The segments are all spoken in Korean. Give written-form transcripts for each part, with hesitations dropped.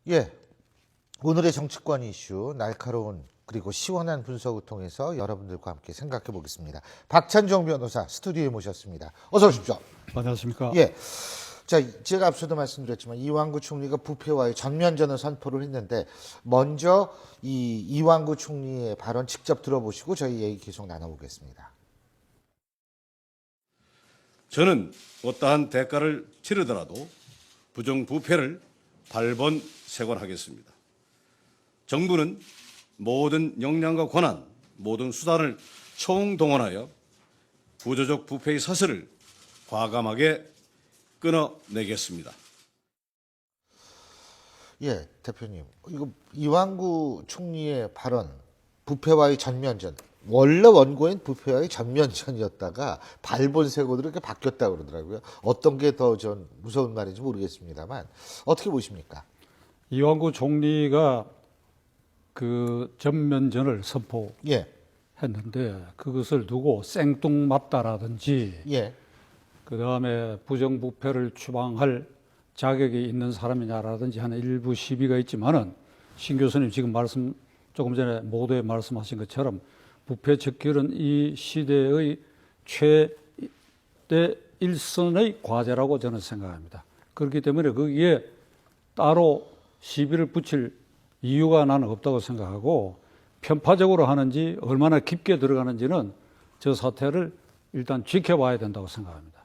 예, 오늘의 정치권 이슈 날카로운 그리고 시원한 분석을 통해서 여러분들과 함께 생각해 보겠습니다. 박찬종 변호사 스튜디오에 모셨습니다. 어서 오십시오. 안녕하십니까. 예, 자 제가 앞서도 말씀드렸지만 이완구 총리가 부패와의 전면전을 선포를 했는데 먼저 이 이완구 총리의 발언 직접 들어보시고 저희 얘기 계속 나눠보겠습니다. 저는 어떠한 대가를 치르더라도 부정부패를 발본색원하겠습니다. 정부는 모든 역량과 권한, 모든 수단을 총동원하여 구조적 부패의 사슬을 과감하게 끊어내겠습니다. 예, 대표님, 이거 이완구 총리의 발언, 부패와의 전면전, 원래 원고인 부패와의 전면전이었다가 발본색으로 이렇게 바뀌었다 그러더라고요. 어떤 게 더 전 무서운 말인지 모르겠습니다만 어떻게 보십니까? 이완구 총리가 그 전면전을 선포했는데 예, 그것을 두고 생뚱맞다라든지 예, 그다음에 부정부패를 추방할 자격이 있는 사람이냐라든지 하는 일부 시비가 있지만은 신 교수님 지금 조금 전에 모두에 말씀하신 것처럼 부패 척결은 이 시대의 최대 일선의 과제라고 저는 생각합니다. 그렇기 때문에 거기에 따로 시비를 붙일 이유가 나는 없다고 생각하고 편파적으로 하는지 얼마나 깊게 들어가는지는 저 사태를 일단 지켜봐야 된다고 생각합니다.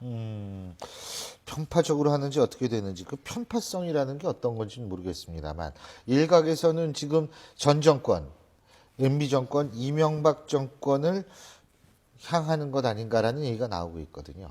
편파적으로 하는지 어떻게 되는지 그 편파성이라는 게 어떤 건지는 모르겠습니다만 일각에서는 지금 전 정권, MB 정권, 이명박 정권을 향하는 것 아닌가라는 얘기가 나오고 있거든요.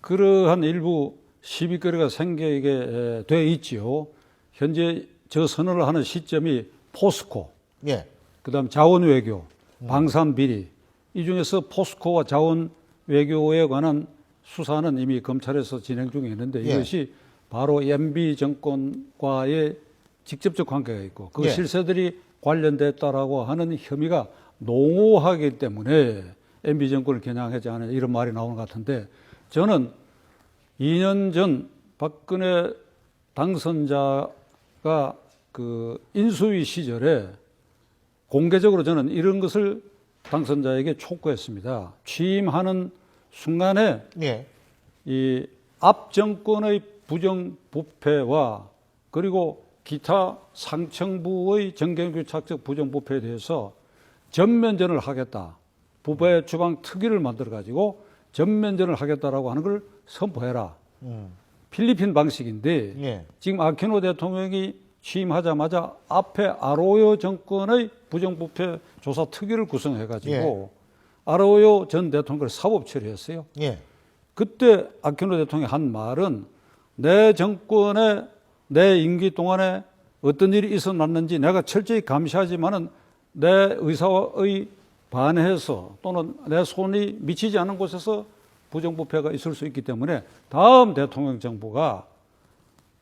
그러한 일부 시비거리가 생기게 돼 있지요. 현재 저 선언을 하는 시점이 포스코, 예, 그다음 자원외교, 방산비리 이 중에서 포스코와 자원외교에 관한 수사는 이미 검찰에서 진행 중에 있는데 예. 이것이 바로 MB 정권과의 직접적 관계가 있고 그 예. 실세들이 관련됐다라고 하는 혐의가 농후하기 때문에 MB 정권을 겨냥하지 않은 이런 말이 나오는 것 같은데 저는 2년 전 박근혜 당선자가 그 인수위 시절에 공개적으로 저는 이런 것을 당선자에게 촉구했습니다. 취임하는 순간에 예, 이 앞 정권의 부정부패와 그리고 기타 상층부의 정경유착적 부정부패에 대해서 전면전을 하겠다. 부패 추방 특위를 만들어 가지고 전면전을 하겠다라고 하는 걸 선포해라. 필리핀 방식인데 예, 지금 아퀴노 대통령이 취임하자마자 앞에 아로요 정권의 부정부패 조사 특위를 구성해가지고 아로요 전 대통령을 사법 처리했어요. 예, 그때 아퀴노 대통령이 한 말은 내 정권에 내 임기 동안에 어떤 일이 있어났는지 내가 철저히 감시하지만은 내 의사의 반해서 또는 내 손이 미치지 않은 곳에서 부정부패가 있을 수 있기 때문에 다음 대통령 정부가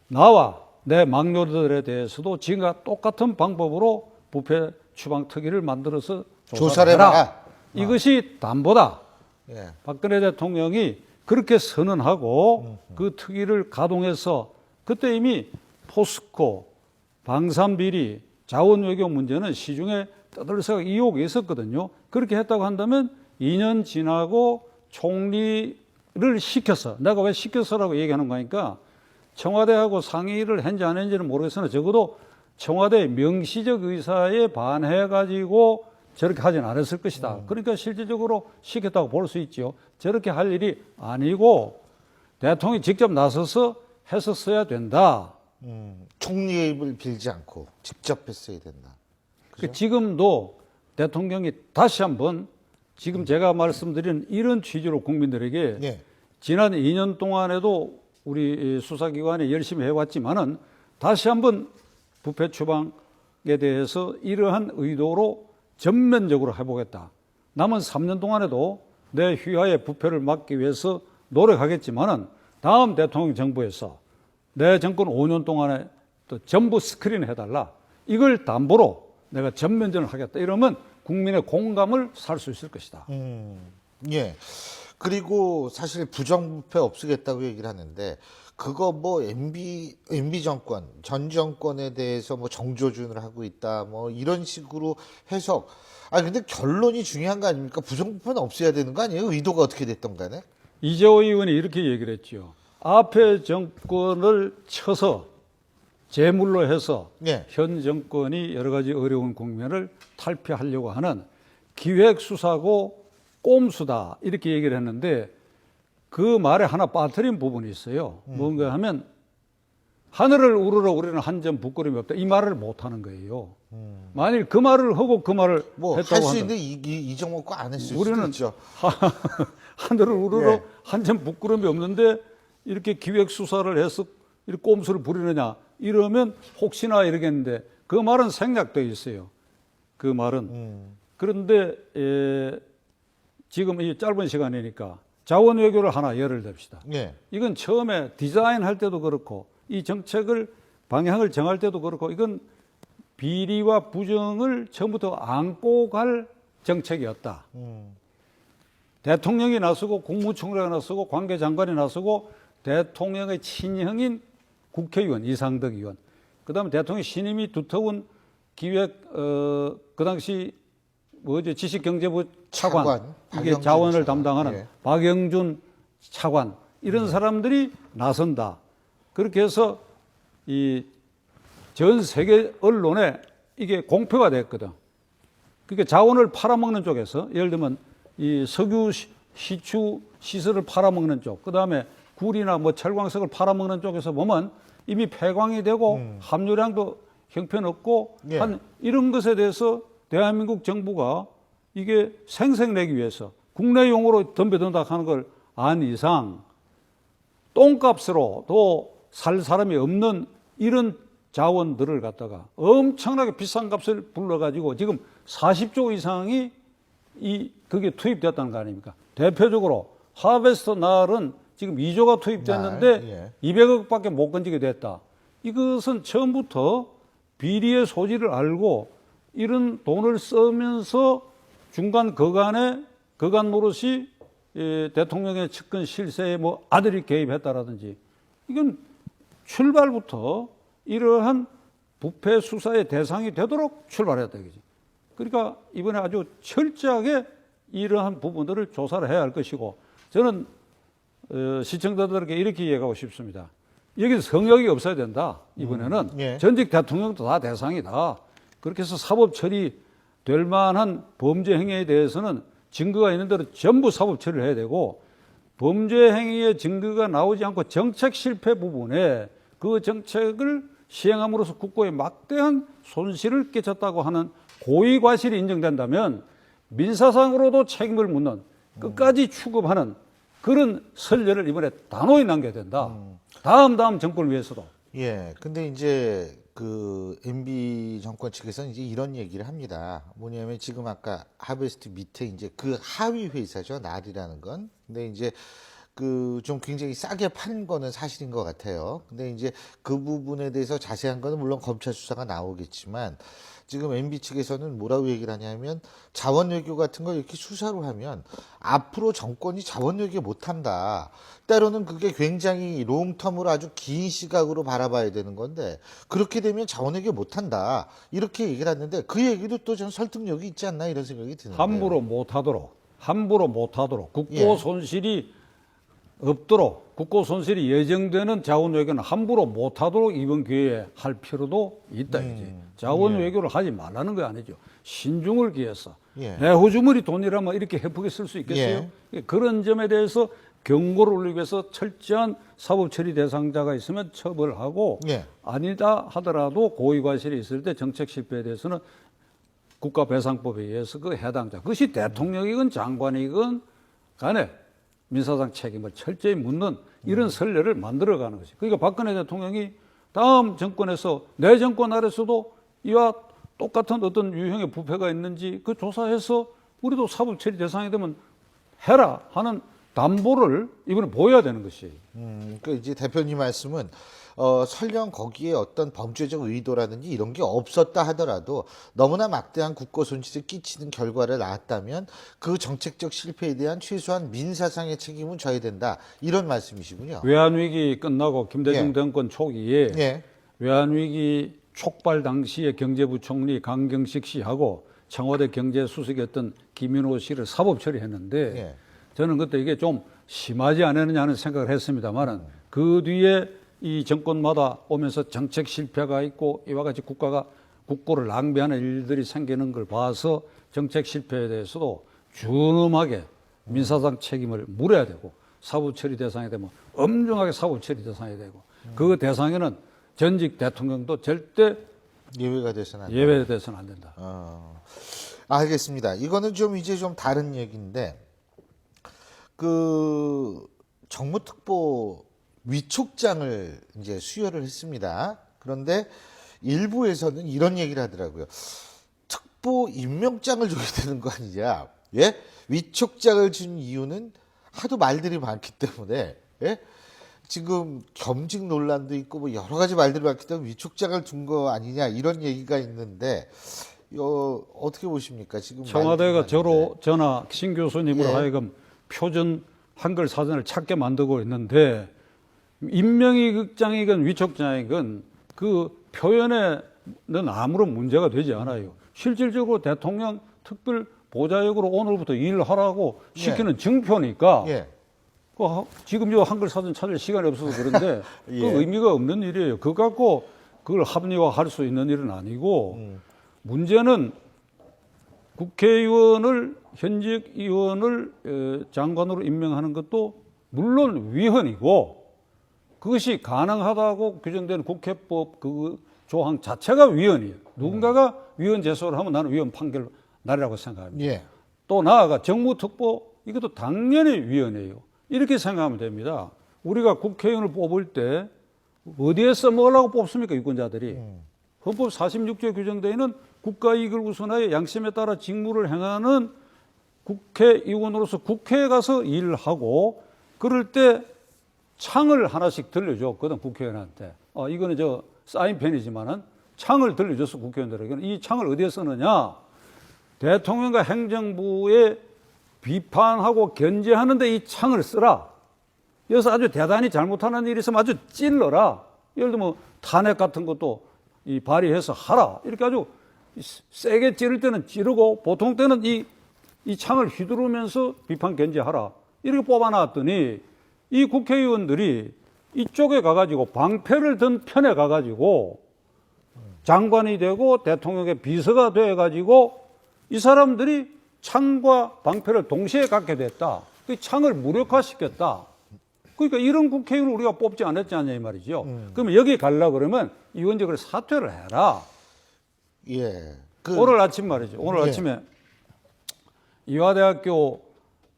나와 내 막노들에 대해서도 지금과 똑같은 방법으로 부패 추방 특위를 만들어서 조사를 조사를 해라. 해라. 이것이 담보다. 예, 박근혜 대통령이 그렇게 선언하고 그 특위를 가동해서 그때 이미 포스코, 방산비리, 자원외교 문제는 시중에 떠들썩 의혹이 있었거든요. 그렇게 했다고 한다면 2년 지나고 총리를 시켜서 내가 왜 시켜서라고 얘기하는 거니까 청와대하고 상의를 했는지 안 했는지는 모르겠으나 적어도 청와대의 명시적 의사에 반해가지고 저렇게 하진 않았을 것이다. 그러니까 실질적으로 시켰다고 볼 수 있죠. 저렇게 할 일이 아니고 대통령이 직접 나서서 했었어야 된다. 총리의 입을 빌지 않고 직접 했어야 된다. 그 지금도 대통령이 다시 한번 지금 제가 말씀드린 이런 취지로 국민들에게 예, 지난 2년 동안에도 우리 수사기관이 열심히 해왔지만은 다시 한번 부패 추방에 대해서 이러한 의도로 전면적으로 해보겠다. 남은 3년 동안에도 내 휘하의 부패를 막기 위해서 노력하겠지만은 다음 대통령 정부에서 내 정권 5년 동안에 또 전부 스크린 해달라. 이걸 담보로 내가 전면전을 하겠다. 이러면 국민의 공감을 살 수 있을 것이다. 예. 그리고 사실 부정부패 없애겠다고 얘기를 하는데 그거 뭐 MB 정권, 전 정권에 대해서 뭐 정조준을 하고 있다, 뭐 이런 식으로 해석. 아 근데 결론이 중요한 거 아닙니까? 부정부패는 없어야 되는 거 아니에요? 의도가 어떻게 됐던 간에? 이재호 의원이 이렇게 얘기를 했죠. 앞에 정권을 쳐서 제물로 해서 예. 현 정권이 여러 가지 어려운 국면을 탈피하려고 하는 기획수사고 꼼수다 이렇게 얘기를 했는데 그 말에 하나 빠뜨린 부분이 있어요. 뭔가 하면 하늘을 우러러 우리는 한 점 부끄러움이 없다. 이 말을 못 하는 거예요. 만일 그 말을 하고 그 말을 뭐 했다고 할 수 한다면 있는데 이정호 거 안 했을 수도 우리는 있죠. 하늘을 우러러 예. 한 점 부끄러움이 없는데 이렇게 기획수사를 해서 이렇게 꼼수를 부리느냐 이러면 혹시나 이러겠는데 그 말은 생략되어 있어요. 그 말은. 그런데 지금 이 짧은 시간이니까 자원 외교를 하나 예를 듭시다. 예. 이건 처음에 디자인할 때도 그렇고 이 정책을 방향을 정할 때도 그렇고 이건 비리와 부정을 처음부터 안고 갈 정책이었다. 대통령이 나서고 국무총리가 나서고 관계장관이 나서고 대통령의 친형인 국회의원 이상덕 의원 그다음에 대통령 신임이 두터운 기획 그 당시 뭐죠 지식경제부 차관 이게 박영준 자원을 차관. 담당하는 예. 박영준 차관 이런 사람들이 나선다. 그렇게 해서 이 전 세계 언론에 이게 공표가 됐거든. 그러니까 자원을 팔아먹는 쪽에서 예를 들면 이 석유 시추 시설을 팔아먹는 쪽, 그 다음에 굴이나 뭐 철광석을 팔아먹는 쪽에서 보면 이미 폐광이 되고 함유량도 형편없고 예. 한 이런 것에 대해서 대한민국 정부가 이게 생색내기 위해서 국내용으로 덤벼든다 하는 걸 안 이상 똥값으로 또 살 사람이 없는 이런 자원들을 갖다가 엄청나게 비싼 값을 불러가지고 지금 40조 이상이 그게 투입됐다는 거 아닙니까? 대표적으로 하베스터 날은 지금 2조가 투입됐는데 200억밖에 못 건지게 됐다. 이것은 처음부터 비리의 소지를 알고 이런 돈을 쓰면서 중간 거간 노릇이 대통령의 측근 실세에 뭐 아들이 개입했다라든지 이건 출발부터 이러한 부패 수사의 대상이 되도록 출발했다 이거지. 그러니까 이번에 아주 철저하게 이러한 부분들을 조사를 해야 할 것이고 저는 시청자들에게 이렇게 이야기하고 싶습니다. 여기서 성역이 없어야 된다. 이번에는 예. 전직 대통령도 다 대상이다. 그렇게 해서 사법 처리될 만한 범죄 행위에 대해서는 증거가 있는 대로 전부 사법 처리를 해야 되고 범죄 행위의 증거가 나오지 않고 정책 실패 부분에 그 정책을 시행함으로써 국고에 막대한 손실을 끼쳤다고 하는 고의 과실이 인정된다면 민사상으로도 책임을 묻는 끝까지 추급하는 그런 선례를 이번에 단호히 남겨야 된다. 다음 정권을 위해서도. 예. 근데 이제 그 MB 정권 측에서는 이제 이런 얘기를 합니다. 뭐냐면 지금 아까 하베스트 밑에 이제 그 하위 회사죠. 날이라는 건. 근데 이제 그 좀 굉장히 싸게 파는 거는 사실인 것 같아요. 근데 이제 그 부분에 대해서 자세한 거는 물론 검찰 수사가 나오겠지만 지금 MB 측에서는 뭐라고 얘기를 하냐면 자원 외교 같은 걸 이렇게 수사로 하면 앞으로 정권이 자원 외교 못 한다. 때로는 그게 굉장히 롱텀으로 아주 긴 시각으로 바라봐야 되는 건데 그렇게 되면 자원 외교 못 한다. 이렇게 얘기를 했는데 그 얘기도 또 좀 설득력이 있지 않나 이런 생각이 드는데. 함부로 못하도록 국고 예. 손실이 없도록 국고 손실이 예정되는 자원 외교는 함부로 못하도록 이번 기회에 할 필요도 있다 이지. 자원 외교를 하지 말라는 거 아니죠. 신중을 기해서 예. 내호주머니 돈이라면 이렇게 헤프게 쓸 수 있겠어요? 그런 점에 대해서 경고를 올리기 위해서 철저한 사법 처리 대상자가 있으면 처벌하고 예. 아니다 하더라도 고의 과실이 있을 때 정책 실패에 대해서는 국가배상법에 의해서 그 해당자 그것이 대통령이건 장관이건 간에 민사상 책임을 철저히 묻는 이런 선례를 만들어가는 것이. 그러니까 박근혜 대통령이 다음 정권에서 내 정권 아래서도 이와 똑같은 어떤 유형의 부패가 있는지 그 조사해서 우리도 사법 처리 대상이 되면 해라 하는 담보를 이번에 보여야 되는 것이에요. 그 이제 대표님 말씀은 설령 거기에 어떤 범죄적 의도라든지 이런 게 없었다 하더라도 너무나 막대한 국고 손실을 끼치는 결과를 낳았다면 그 정책적 실패에 대한 최소한 민사상의 책임은 져야 된다. 이런 말씀이시군요. 외환위기 끝나고 김대중 예. 정권 초기에 예. 외환위기 촉발 당시에 경제부총리 강경식 씨하고 청와대 경제수석이었던 김인호 씨를 사법 처리했는데 예. 저는 그때 이게 좀 심하지 않았느냐 하는 생각을 했습니다만은 그 뒤에 이 정권마다 오면서 정책 실패가 있고 이와 같이 국고를 낭비하는 일들이 생기는 걸 봐서 정책 실패에 대해서도 준엄하게 민사상 책임을 물어야 되고 사법 처리 대상이 되면 엄중하게 사법 처리 대상이 되고 그 대상에는 전직 대통령도 절대 예외가 돼서는 안 된다. 예외돼서는 안 된다. 알겠습니다. 이거는 좀 이제 좀 다른 얘기인데 그 정무특보 위촉장을 이제 수여를 했습니다. 그런데 일부에서는 이런 얘기를 하더라고요. 특보 임명장을 줘야 되는 거 아니냐? 예? 위촉장을 준 이유는 하도 말들이 많기 때문에 예? 지금 겸직 논란도 있고 뭐 여러 가지 말들이 많기 때문에 위촉장을 준 거 아니냐 이런 얘기가 있는데 어떻게 보십니까? 지금 청와대가 말들이 많은데. 전하 신 교수님으로 예. 하여금 표준 한글 사전을 찾게 만들고 있는데 임명위국장이건 위촉장이건 그 표현에는 아무런 문제가 되지 않아요. 실질적으로 대통령 특별 보좌역으로 오늘부터 일하라고 시키는 증표니까 예. 지금 요 한글 사전 찾을 시간이 없어서 그런데 예. 그 의미가 없는 일이에요. 그거 갖고 그걸 합리화할 수 있는 일은 아니고 문제는 국회의원을 현직 의원을 장관으로 임명하는 것도 물론 위헌이고 그것이 가능하다고 규정된 국회법 그 조항 자체가 위헌이에요. 누군가가 위헌 제소를 하면 나는 위헌 판결 나리라고 생각합니다. 예. 또 나아가 정무특보 이것도 당연히 위헌이에요. 이렇게 생각하면 됩니다. 우리가 국회의원을 뽑을 때 어디에 써먹으려고 뽑습니까? 유권자들이. 헌법 46조에 규정되어 있는 국가이익을 우선하여 양심에 따라 직무를 행하는 국회의원으로서 국회에 가서 일을 하고 그럴 때 창을 하나씩 들려줬거든 국회의원한테. 이거는 저 사인펜이지만은 창을 들려줘서 국회의원들에게는 이 창을 어디에 쓰느냐? 대통령과 행정부에 비판하고 견제하는데 이 창을 쓰라. 여기서 아주 대단히 잘못하는 일이 있으면 아주 찔러라. 예를 들면 탄핵 같은 것도 이 발의해서 하라. 이렇게 아주 세게 찌를 때는 찌르고 보통 때는 이 창을 휘두르면서 비판 견제하라. 이렇게 뽑아놨더니 이 국회의원들이 이쪽에 가가지고 방패를 든 편에 가가지고 장관이 되고 대통령의 비서가 돼가지고 이 사람들이 창과 방패를 동시에 갖게 됐다. 그 창을 무력화시켰다. 그러니까 이런 국회의원을 우리가 뽑지 않았지 않냐 이 말이죠. 그러면 여기 가려고 그러면 의원직을 사퇴를 해라. 예. 오늘 아침 말이죠. 오늘 예. 아침에 이화대학교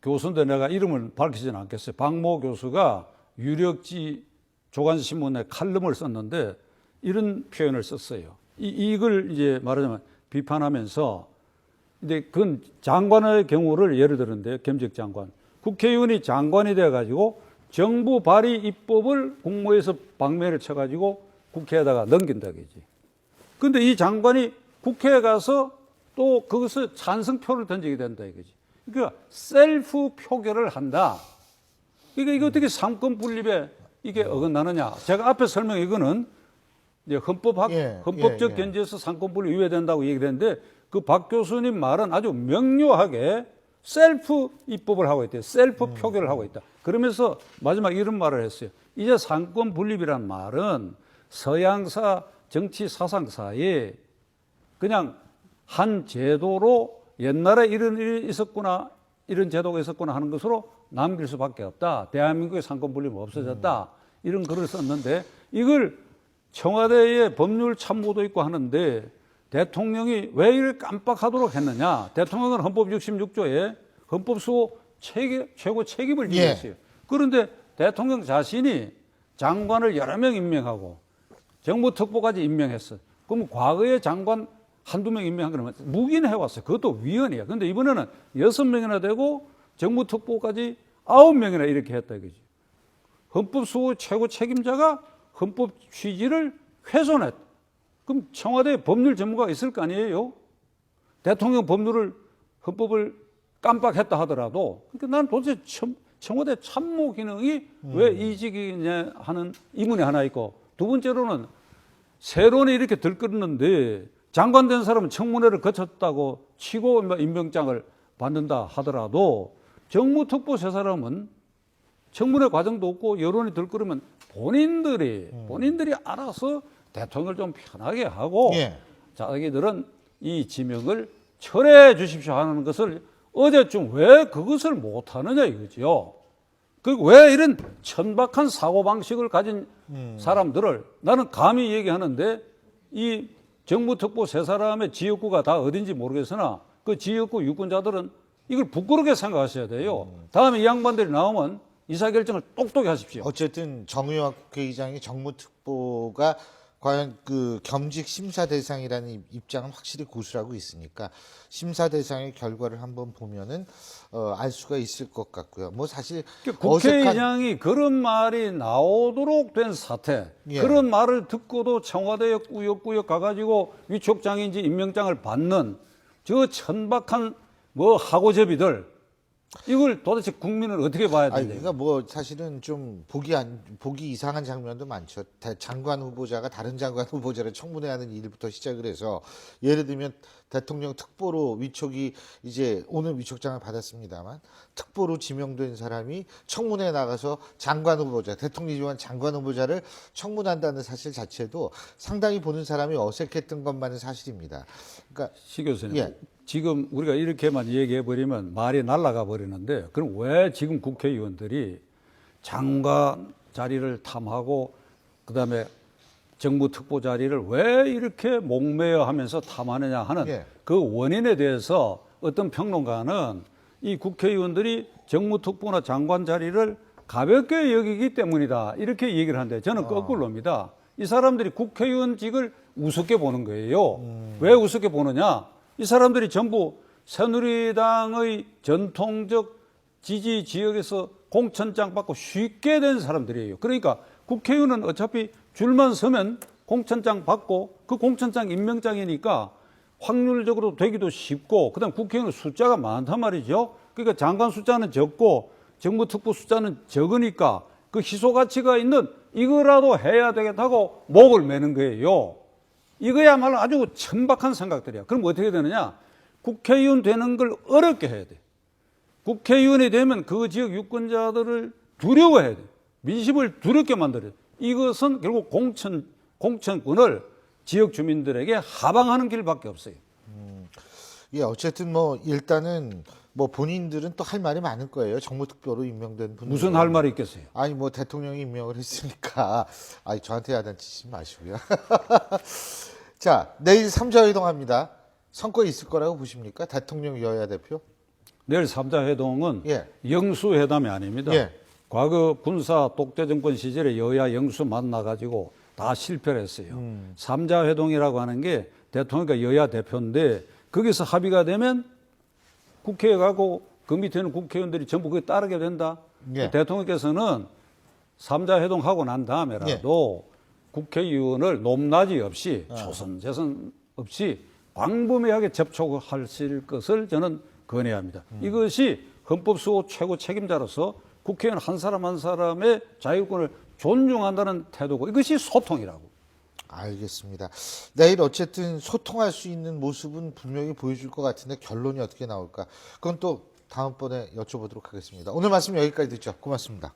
교수인데 내가 이름을 밝히지는 않겠어요. 박모 교수가 유력지 조간신문에 칼럼을 썼는데 이런 표현을 썼어요. 이걸 이제 말하자면 비판하면서 근데 그건 장관의 경우를 예를 들었는데요. 겸직 장관. 국회의원이 장관이 돼가지고 정부 발의 입법을 국무회에서 방면을 쳐가지고 국회에다가 넘긴다 그지. 근데 이 장관이 국회에 가서 또 그것을 찬성표를 던지게 된다 이거지. 그러니까 셀프 표결을 한다. 그러니까 이거 어떻게 삼권 분립에 이게 어긋나느냐. 제가 앞에 설명 이거는 이제 헌법적 견지에서 삼권 분립 위배된다고 얘기했는데 그 박 교수님 말은 아주 명료하게 셀프 입법을 하고 있대요. 셀프 표결을 하고 있다. 그러면서 마지막 이런 말을 했어요. 이제 삼권 분립이란 말은 서양사 정치 사상사에 그냥 한 제도로 옛날에 이런 일이 있었구나, 이런 제도가 있었구나 하는 것으로 남길 수밖에 없다. 대한민국의 삼권 분립은 없어졌다. 이런 글을 썼는데 이걸 청와대에 법률 참모도 있고 하는데 대통령이 왜 이를 깜빡하도록 했느냐. 대통령은 헌법 66조에 헌법수호 최고 책임을 지고 있어요. 그런데 대통령 자신이 장관을 여러 명 임명하고 정무특보까지 임명했어. 그럼 과거에 장관 한두 명 임명한 거는 묵인해왔어요. 그것도 위헌이야. 그런데 이번에는 6명이나 되고 정무특보까지 9명이나 이렇게 했다 이거지. 헌법수호 최고 책임자가 헌법 취지를 훼손했다. 그럼 청와대에 법률 전문가가 있을 거 아니에요? 대통령 헌법을 깜빡했다 하더라도, 그러니까 난 도대체 청와대 참모 기능이 왜 이직이냐 하는 의문이 하나 있고, 두 번째로는 세론이 이렇게 들끓는데 장관 된 사람은 청문회를 거쳤다고 치고 임명장을 받는다 하더라도 정무특보 세 사람은 청문회 과정도 없고 여론이 들끓으면 본인들이 알아서 대통령을 좀 편하게 하고 예. 자기들은 이 지명을 철회해 주십시오 하는 것을 어제쯤 왜 그것을 못하느냐 이거죠. 그리고 왜 이런 천박한 사고방식을 가진 사람들을 나는 감히 얘기하는데 이 정무특보 세 사람의 지역구가 다 어딘지 모르겠으나 그 지역구 유권자들은 이걸 부끄럽게 생각하셔야 돼요. 다음에 이 양반들이 나오면 의사결정을 똑똑히 하십시오. 어쨌든 정의화 국회의장이 정무특보가 과연 그 겸직 심사 대상이라는 입장은 확실히 고수하고 있으니까 심사 대상의 결과를 한번 보면은 알 수가 있을 것 같고요. 뭐 사실 국회의장이 그런 말이 나오도록 된 사태, 예. 그런 말을 듣고도 청와대에 꾸역꾸역 가가지고 위촉장인지 임명장을 받는 저 천박한 뭐 하고제비들, 이걸 도대체 국민은 어떻게 봐야 아니, 되냐? 그러니까 뭐 사실은 좀 보기 이상한 장면도 많죠. 장관 후보자가 다른 장관 후보자를 청문회하는 일부터 시작을 해서 예를 들면 대통령 특보로 위촉이 이제 오늘 위촉장을 받았습니다만 특보로 지명된 사람이 청문회에 나가서 장관 후보자, 대통령이 지명한 장관 후보자를 청문한다는 사실 자체도 상당히 보는 사람이 어색했던 것만은 사실입니다. 그러니까 시 교수님, 예. 지금 우리가 이렇게만 얘기해 버리면 말이 날아가 버리는데, 그럼 왜 지금 국회의원들이 장관 자리를 탐하고 그다음에 정무특보 자리를 왜 이렇게 목매어 하면서 탐하느냐 하는 예. 그 원인에 대해서 어떤 평론가는 이 국회의원들이 정무특보나 장관 자리를 가볍게 여기기 때문이다 이렇게 얘기를 하는데, 저는 거꾸로입니다. 이 사람들이 국회의원직을 우습게 보는 거예요. 왜 우습게 보느냐? 이 사람들이 전부 새누리당의 전통적 지지 지역에서 공천장 받고 쉽게 된 사람들이에요. 그러니까 국회의원은 어차피 줄만 서면 공천장 받고 그 공천장 임명장이니까 확률적으로 되기도 쉽고, 그다음 국회의원 숫자가 많단 말이죠. 그러니까 장관 숫자는 적고 정무특보 숫자는 적으니까 그 희소 가치가 있는 이거라도 해야 되겠다고 목을 매는 거예요. 이거야말로 아주 천박한 생각들이야. 그럼 어떻게 되느냐? 국회의원 되는 걸 어렵게 해야 돼. 국회의원이 되면 그 지역 유권자들을 두려워해야 돼. 민심을 두렵게 만들어야 돼. 이것은 결국 공천권을 지역 주민들에게 하방하는 길밖에 없어요. 예, 어쨌든 뭐 일단은 뭐 본인들은 또 할 말이 많을 거예요. 정무특보로 임명된 분들. 무슨 할 말이 있겠어요? 아니 뭐 대통령이 임명을 했으니까 아니 저한테 야단치지 마시고요. 자, 내일 3자 회동합니다. 성과 있을 거라고 보십니까? 대통령 여야 대표? 내일 3자 회동은 예. 영수회담이 아닙니다. 예. 과거 군사 독재 정권 시절에 여야 영수 만나가지고 다 실패를 했어요. 3자 회동이라고 하는 게 대통령과 여야 대표인데 거기서 합의가 되면 국회에 가고 그 밑에 있는 국회의원들이 전부 그게 따르게 된다. 예. 대통령께서는 3자 회동하고 난 다음에라도 국회의원을 높낮이 없이 초선재선 없이 광범위하게 접촉하실 것을 저는 건해야 합니다. 이것이 헌법수호 최고 책임자로서 국회의원 한 사람 한 사람의 자유권을 존중한다는 태도고, 이것이 소통이라고. 알겠습니다. 내일 어쨌든 소통할 수 있는 모습은 분명히 보여줄 것 같은데 결론이 어떻게 나올까? 그건 또 다음번에 여쭤보도록 하겠습니다. 오늘 말씀 여기까지 듣죠. 고맙습니다.